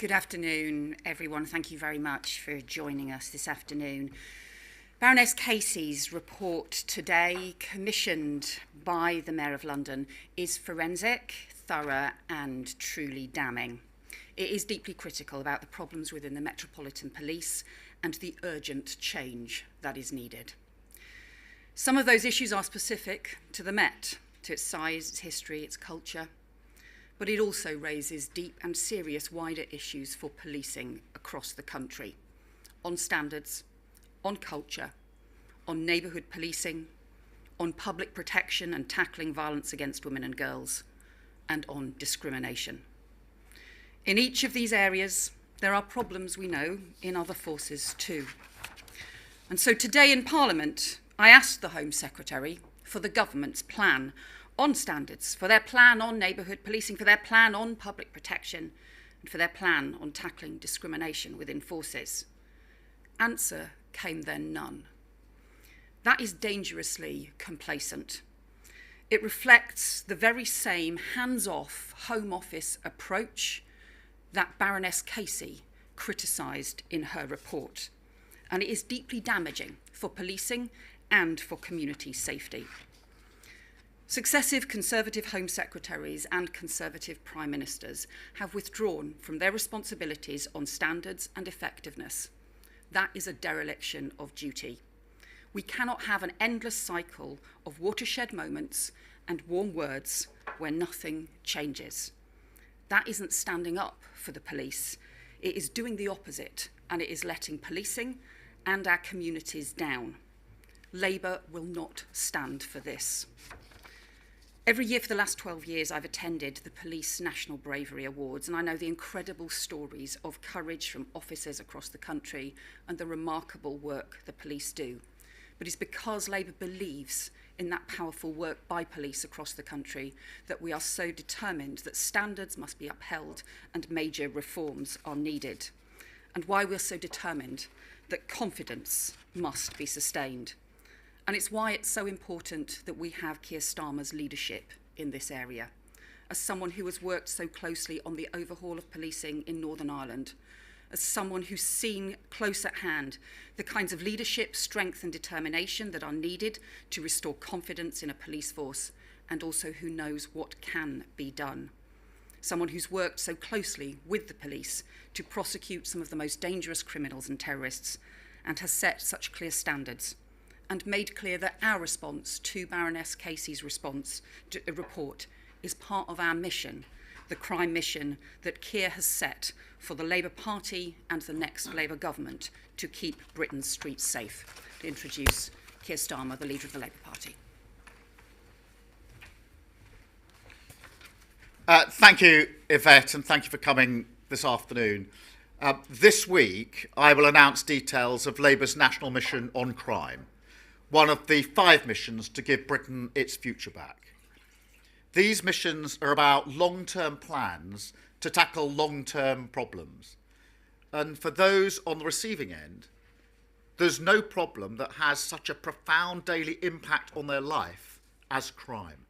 Good afternoon, everyone. Thank you very much for joining us this afternoon. Baroness Casey's report today, commissioned by the Mayor of London, is forensic, thorough and truly damning. It is deeply critical about the problems within the Metropolitan Police and the urgent change that is needed. Some of those issues are specific to the Met, to its size, its history, its culture, but it also raises deep and serious wider issues for policing across the country, on standards, on culture, on neighbourhood policing, on public protection and tackling violence against women and girls, and on discrimination. In each of these areas, there are problems, we know, in other forces too. And so today in Parliament, I asked the Home Secretary for the government's plan on standards, for their plan on neighbourhood policing, for their plan on public protection, and for their plan on tackling discrimination within forces. Answer came then none. That is dangerously complacent. It reflects the very same hands-off Home Office approach that Baroness Casey criticised in her report, and it is deeply damaging for policing and for community safety. Successive Conservative Home Secretaries and Conservative Prime Ministers have withdrawn from their responsibilities on standards and effectiveness. That is a dereliction of duty. We cannot have an endless cycle of watershed moments and warm words where nothing changes. That isn't standing up for the police. It is doing the opposite, and it is letting policing and our communities down. Labour will not stand for this. Every year for the last 12 years, I've attended the Police National Bravery Awards, and I know the incredible stories of courage from officers across the country and the remarkable work the police do. But it's because Labour believes in that powerful work by police across the country that we are so determined that standards must be upheld and major reforms are needed, and why we're so determined that confidence must be sustained. And it's why it's so important that we have Keir Starmer's leadership in this area. As someone who has worked so closely on the overhaul of policing in Northern Ireland, as someone who's seen close at hand the kinds of leadership, strength and determination that are needed to restore confidence in a police force, and also who knows what can be done. Someone who's worked so closely with the police to prosecute some of the most dangerous criminals and terrorists, and has set such clear standards, and made clear that our response to Baroness Casey's report is part of our mission, the crime mission that Keir has set for the Labour Party and the next Labour government to keep Britain's streets safe. To introduce Keir Starmer, the leader of the Labour Party. Thank you, Yvette, and thank you for coming this afternoon. This week, I will announce details of Labour's national mission on crime, one of the 5 missions to give Britain its future back. These missions are about long-term plans to tackle long-term problems. And for those on the receiving end, there's no problem that has such a profound daily impact on their life as crime.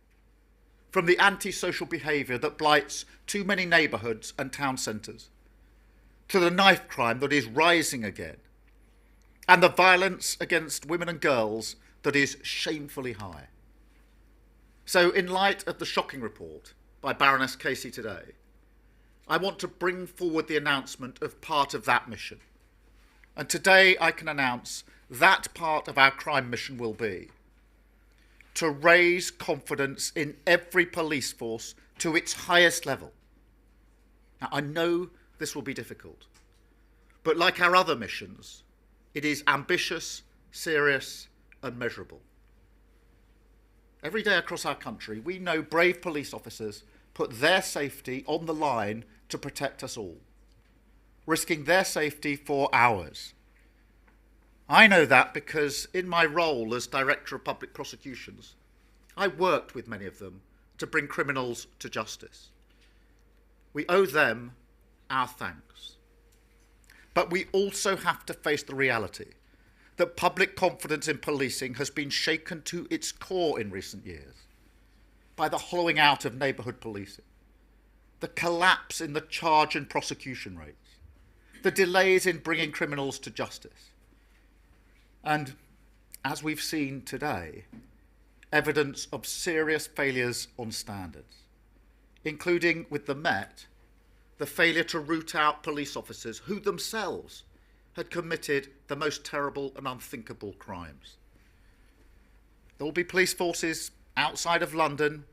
From the antisocial behaviour that blights too many neighbourhoods and town centres, to the knife crime that is rising again, and the violence against women and girls that is shamefully high. So in light of the shocking report by Baroness Casey today, I want to bring forward the announcement of part of that mission. And today I can announce that part of our crime mission will be to raise confidence in every police force to its highest level. Now, I know this will be difficult, but like our other missions, it is ambitious, serious, and measurable. Every day across our country, we know brave police officers put their safety on the line to protect us all, risking their safety for ours. I know that because in my role as Director of Public Prosecutions, I worked with many of them to bring criminals to justice. We owe them our thanks. But we also have to face the reality that public confidence in policing has been shaken to its core in recent years by the hollowing out of neighbourhood policing, the collapse in the charge and prosecution rates, the delays in bringing criminals to justice, and, as we've seen today, evidence of serious failures on standards, including with the Met, the failure to root out police officers who themselves had committed the most terrible and unthinkable crimes. There will be police forces outside of London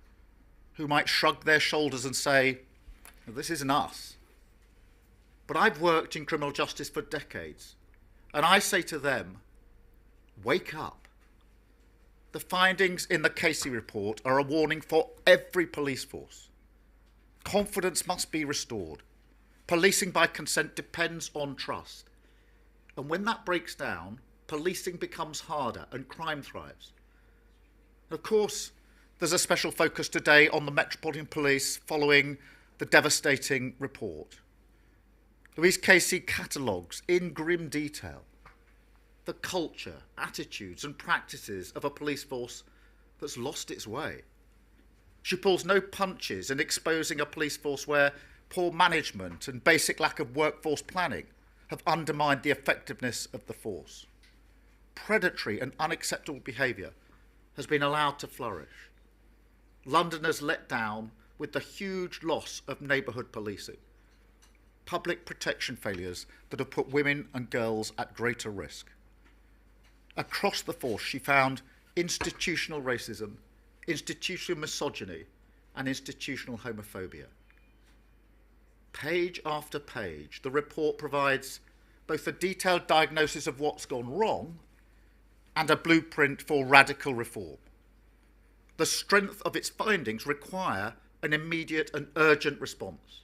who might shrug their shoulders and say, this isn't us. But I've worked in criminal justice for decades, and I say to them, wake up. The findings in the Casey report are a warning for every police force. Confidence must be restored. Policing by consent depends on trust. And when that breaks down, policing becomes harder and crime thrives. Of course, there's a special focus today on the Metropolitan Police following the devastating report. Louise Casey catalogues in grim detail the culture, attitudes and practices of a police force that's lost its way. She pulls no punches in exposing a police force where poor management and basic lack of workforce planning have undermined the effectiveness of the force. Predatory and unacceptable behaviour has been allowed to flourish. Londoners let down with the huge loss of neighbourhood policing. Public protection failures that have put women and girls at greater risk. Across the force, she found institutional racism, institutional misogyny, and institutional homophobia. Page after page, the report provides both a detailed diagnosis of what's gone wrong and a blueprint for radical reform. The strength of its findings require an immediate and urgent response.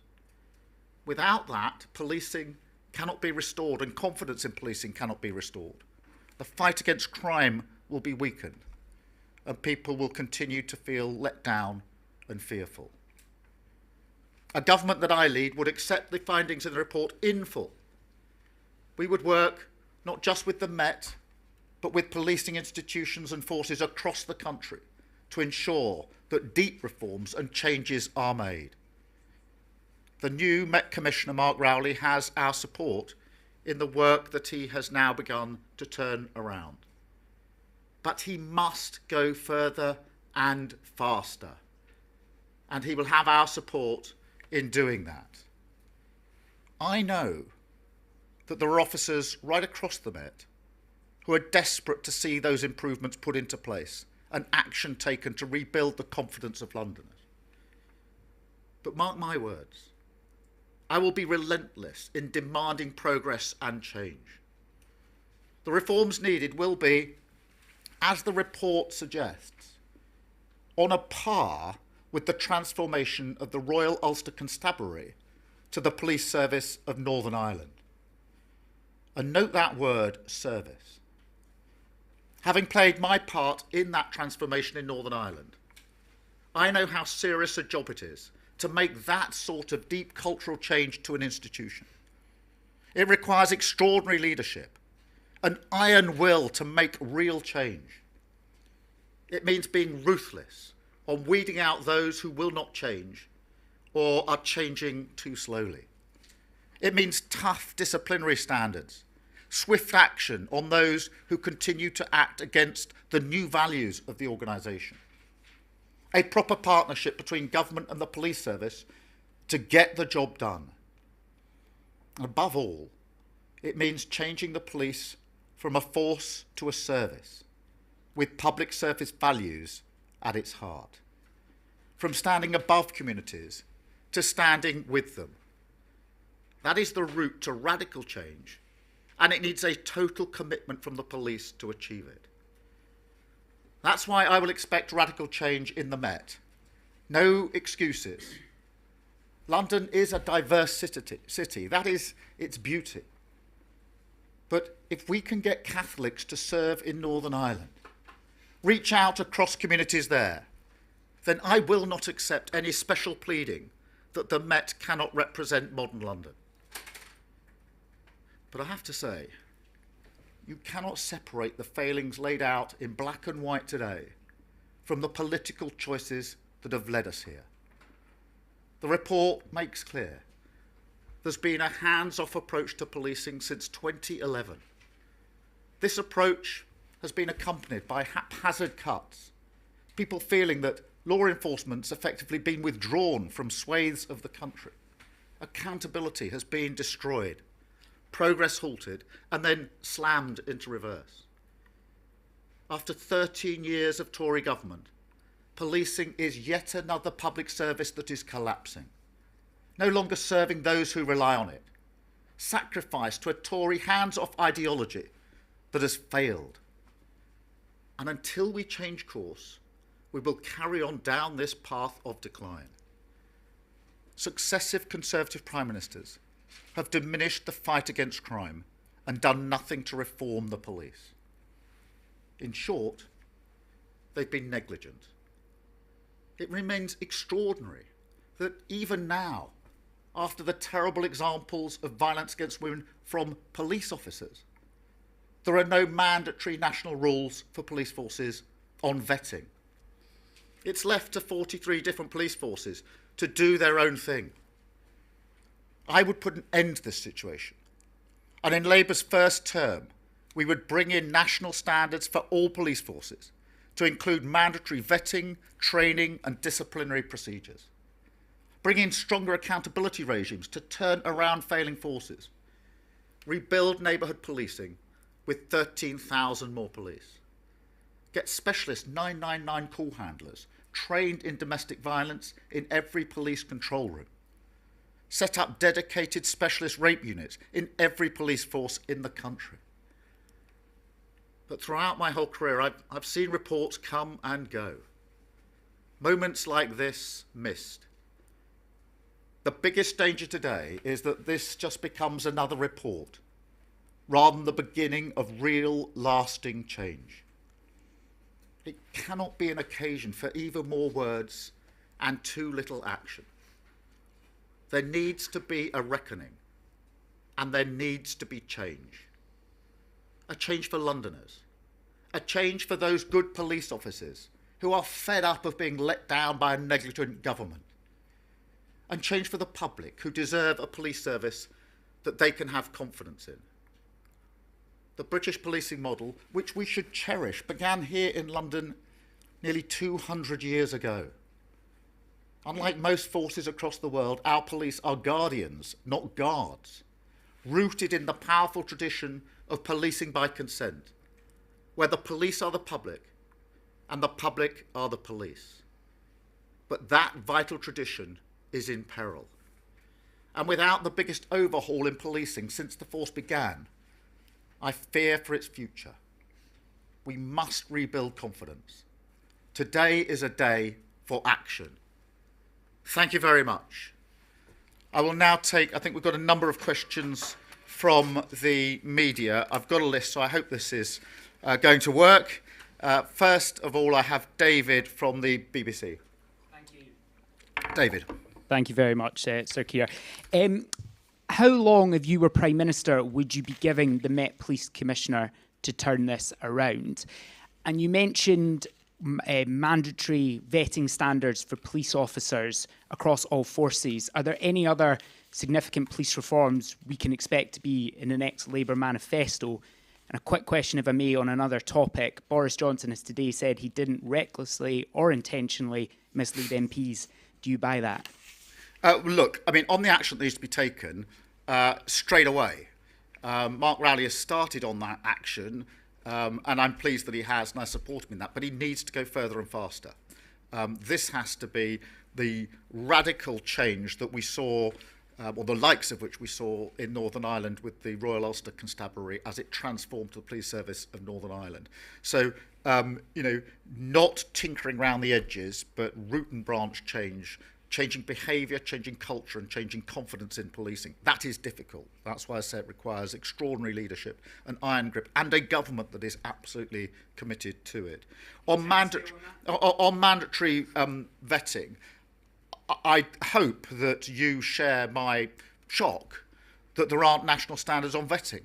Without that, policing cannot be restored and confidence in policing cannot be restored. The fight against crime will be weakened and people will continue to feel let down and fearful. A government that I lead would accept the findings in the report in full. We would work not just with the Met, but with policing institutions and forces across the country to ensure that deep reforms and changes are made. The new Met Commissioner, Mark Rowley, has our support in the work that he has now begun to turn around. But he must go further and faster, and he will have our support in doing that. I know that there are officers right across the Met who are desperate to see those improvements put into place and action taken to rebuild the confidence of Londoners. But mark my words, I will be relentless in demanding progress and change. The reforms needed will be, as the report suggests, on a par with the transformation of the Royal Ulster Constabulary to the Police Service of Northern Ireland. And note that word, service. Having played my part in that transformation in Northern Ireland, I know how serious a job it is to make that sort of deep cultural change to an institution. It requires extraordinary leadership, an iron will to make real change. It means being ruthless on weeding out those who will not change or are changing too slowly. It means tough disciplinary standards, swift action on those who continue to act against the new values of the organisation. A proper partnership between government and the police service to get the job done. And above all, it means changing the police from a force to a service, with public service values at its heart. From standing above communities to standing with them. That is the route to radical change, and it needs a total commitment from the police to achieve it. That's why I will expect radical change in the Met. No excuses. London is a diverse city. That is its beauty. But if we can get Catholics to serve in Northern Ireland, reach out across communities there, then I will not accept any special pleading that the Met cannot represent modern London. But I have to say, you cannot separate the failings laid out in black and white today from the political choices that have led us here. The report makes clear there's been a hands-off approach to policing since 2011. This approach has been accompanied by haphazard cuts, people feeling that law enforcement's effectively been withdrawn from swathes of the country. Accountability has been destroyed, progress halted, and then slammed into reverse. After 13 years of Tory government, policing is yet another public service that is collapsing, no longer serving those who rely on it, sacrificed to a Tory hands-off ideology that has failed. And until we change course, we will carry on down this path of decline. Successive Conservative Prime Ministers have diminished the fight against crime and done nothing to reform the police. In short, they've been negligent. It remains extraordinary that even now, after the terrible examples of violence against women from police officers, there are no mandatory national rules for police forces on vetting. It's left to 43 different police forces to do their own thing. I would put an end to this situation. And in Labour's first term, we would bring in national standards for all police forces to include mandatory vetting, training and disciplinary procedures. Bring in stronger accountability regimes to turn around failing forces. Rebuild neighbourhood policing with 13,000 more police. Get specialist 999 call handlers trained in domestic violence in every police control room. Set up dedicated specialist rape units in every police force in the country. But throughout my whole career, I've seen reports come and go. Moments like this missed. The biggest danger today is that this just becomes another report, rather than the beginning of real, lasting change. It cannot be an occasion for even more words and too little action. There needs to be a reckoning, and there needs to be change. A change for Londoners, a change for those good police officers who are fed up of being let down by a negligent government, and change for the public who deserve a police service that they can have confidence in. The British policing model, which we should cherish, began here in London nearly 200 years ago. Unlike most forces across the world, our police are guardians, not guards, rooted in the powerful tradition of policing by consent, where the police are the public and the public are the police. But that vital tradition is in peril. And without the biggest overhaul in policing since the force began, I fear for its future. We must rebuild confidence. Today is a day for action. Thank you very much. I will now take, I think we've got a number of questions from the media. I've got a list, so I hope this is going to work. First of all, I have David from the BBC. Thank you. David. Thank you very much, Sir Keir. How long, if you were Prime Minister, would you be giving the Met Police Commissioner to turn this around? And you mentioned mandatory vetting standards for police officers across all forces. Are there any other significant police reforms we can expect to be in the next Labour manifesto? And a quick question, if I may, on another topic. Boris Johnson has today said he didn't recklessly or intentionally mislead MPs. Do you buy that? Look, I mean, on the action that needs to be taken straight away, Mark Rowley has started on that action, and I'm pleased that he has, and I support him in that, but he needs to go further and faster. This has to be the radical change that we saw, or the likes of which we saw in Northern Ireland with the Royal Ulster Constabulary as it transformed to the police service of Northern Ireland. So, not tinkering around the edges, but root and branch change, changing behaviour, changing culture and changing confidence in policing. That is difficult. That's why I say it requires extraordinary leadership, an iron grip and a government that is absolutely committed to it. On mandatory vetting, I hope that you share my shock that there aren't national standards on vetting.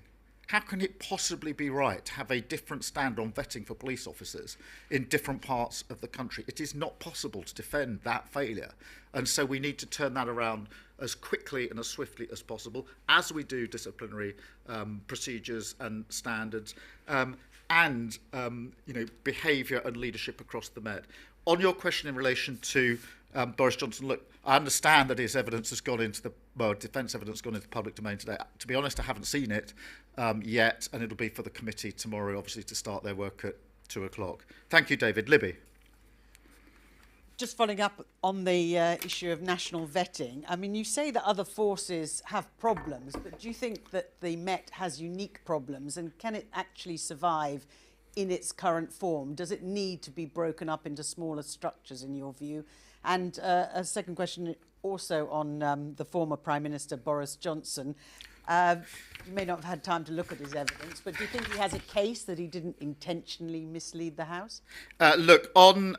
how can it possibly be right to have a different stand on vetting for police officers in different parts of the country? It is not possible to defend that failure. And so we need to turn that around as quickly and as swiftly as possible, as we do disciplinary procedures and standards, and behaviour and leadership across the Met. On your question in relation to Boris Johnson, look, I understand that his evidence has gone into defence evidence has gone into the public domain today. To be honest, I haven't seen it yet, and it'll be for the committee tomorrow, obviously, to start their work at 2:00. Thank you, David. Libby. Just following up on the issue of national vetting, I mean, you say that other forces have problems, but do you think that the Met has unique problems, and can it actually survive in its current form? Does it need to be broken up into smaller structures, in your view? And a second question also on the former Prime Minister, Boris Johnson. You may not have had time to look at his evidence, but do you think he has a case that he didn't intentionally mislead the House? Look, on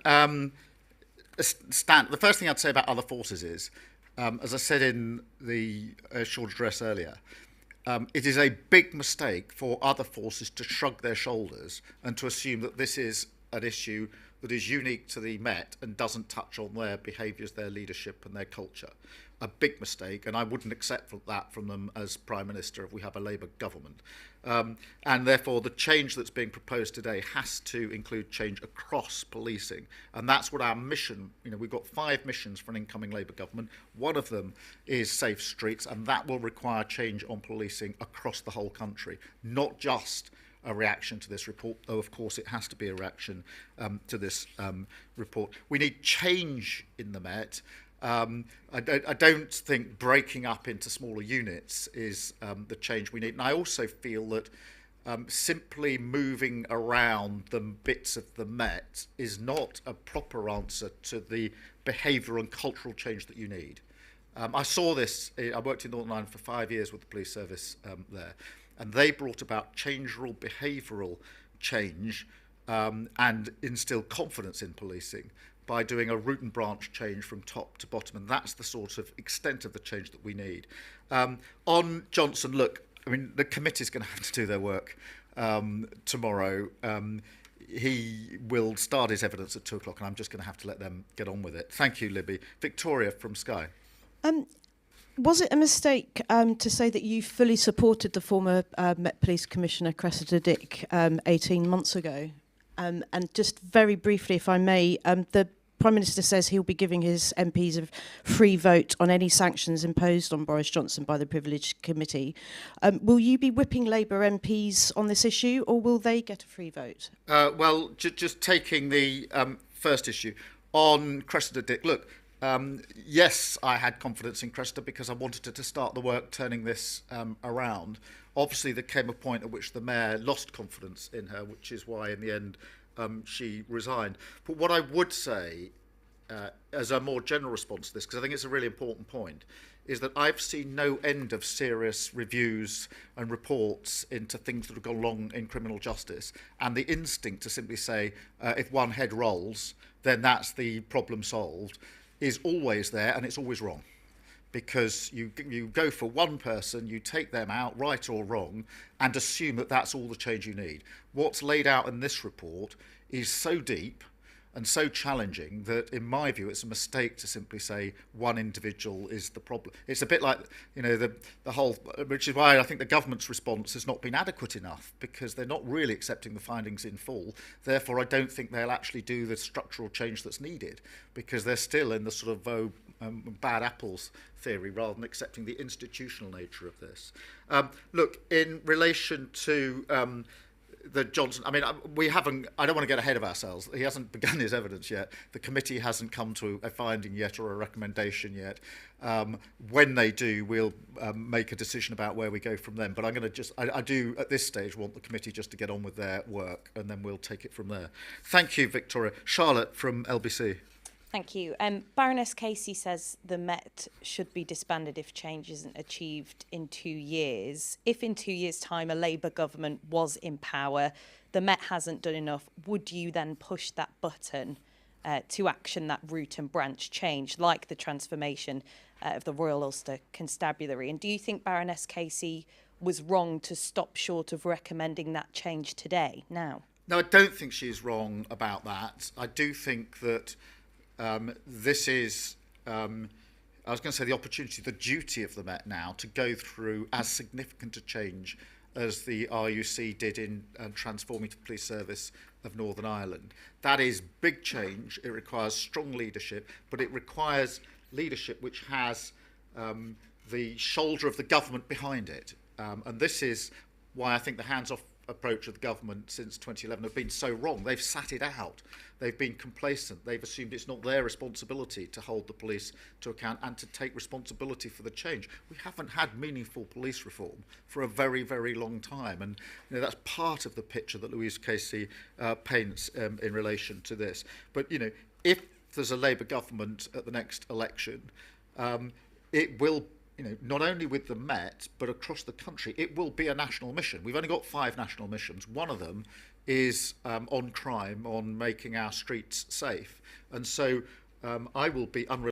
the first thing I'd say about other forces is, as I said in the short address earlier, it is a big mistake for other forces to shrug their shoulders and to assume that this is an issue that is unique to the Met and doesn't touch on their behaviours, their leadership and their culture. A big mistake, and I wouldn't accept that from them as Prime Minister if we have a Labour government. And therefore, the change that's being proposed today has to include change across policing. And that's what our mission, we've got 5 missions for an incoming Labour government. One of them is safe streets, and that will require change on policing across the whole country, not just a reaction to this report, though of course it has to be a reaction to this report. We need change in the Met. I don't think breaking up into smaller units is the change we need. And I also feel that simply moving around the bits of the Met is not a proper answer to the behavioural and cultural change that you need. I saw this, I worked in Northern Ireland for 5 years with the police service there, and they brought about behavioural change and instilled confidence in policing by doing a root and branch change from top to bottom, and that's the sort of extent of the change that we need. On Johnson, look, I mean, the committee's going to have to do their work tomorrow. He will start his evidence at 2:00, and I'm just going to have to let them get on with it. Thank you, Libby. Victoria from Sky. Was it a mistake to say that you fully supported the former Met Police Commissioner Cressida Dick 18 months ago? And just very briefly, if I may, the Prime Minister says he'll be giving his MPs a free vote on any sanctions imposed on Boris Johnson by the Privileged Committee. Will you be whipping Labour MPs on this issue, or will they get a free vote? Just taking the first issue on Cressida Dick. Look, yes, I had confidence in Cressida because I wanted her to start the work turning this around. Obviously, there came a point at which the Mayor lost confidence in her, which is why, in the end, she resigned. But what I would say, as a more general response to this, because I think it's a really important point, is that I've seen no end of serious reviews and reports into things that have gone wrong in criminal justice. And the instinct to simply say, if one head rolls, then that's the problem solved, is always there, and it's always wrong. Because you go for one person, you take them out, right or wrong, and assume that that's all the change you need. What's laid out in this report is so deep and so challenging that, in my view, it's a mistake to simply say one individual is the problem. It's a bit like, the whole, which is why I think the government's response has not been adequate enough, because they're not really accepting the findings in full. Therefore, I don't think they'll actually do the structural change that's needed, because they're still in the sort of bad apples theory rather than accepting the institutional nature of this. Look, in relation to the Johnson, I mean, I don't want to get ahead of ourselves. He hasn't begun his evidence yet. The committee hasn't come to a finding yet or a recommendation yet. When they do, we'll make a decision about where we go from them. But I'm going to I do at this stage want the committee just to get on with their work, and then we'll take it from there. Thank you, Victoria. Charlotte from LBC. Thank you. Baroness Casey says the Met should be disbanded if change isn't achieved in 2 years. If in 2 years' time a Labour government was in power, the Met hasn't done enough, would you then push that button to action that root and branch change, like the transformation of the Royal Ulster Constabulary? And do you think Baroness Casey was wrong to stop short of recommending that change today, now? No, I don't think she's wrong about that. I do think that this is, I was going to say the opportunity, the duty of the Met now to go through as significant a change as the RUC did in transforming the police service of Northern Ireland. That is big change. It requires strong leadership, but it requires leadership which has the shoulder of the government behind it. And this is why I think the hands-off approach of the government since 2011 have been so wrong. They've sat it out. They've been complacent. They've assumed it's not their responsibility to hold the police to account and to take responsibility for the change. We haven't had meaningful police reform for a very, very long time. And that's part of the picture that Louise Casey paints in relation to this. But, if there's a Labour government at the next election, it will, not only with the Met, but across the country, it will be a national mission. We've only got 5 national missions. One of them is on crime, on making our streets safe. And so I will be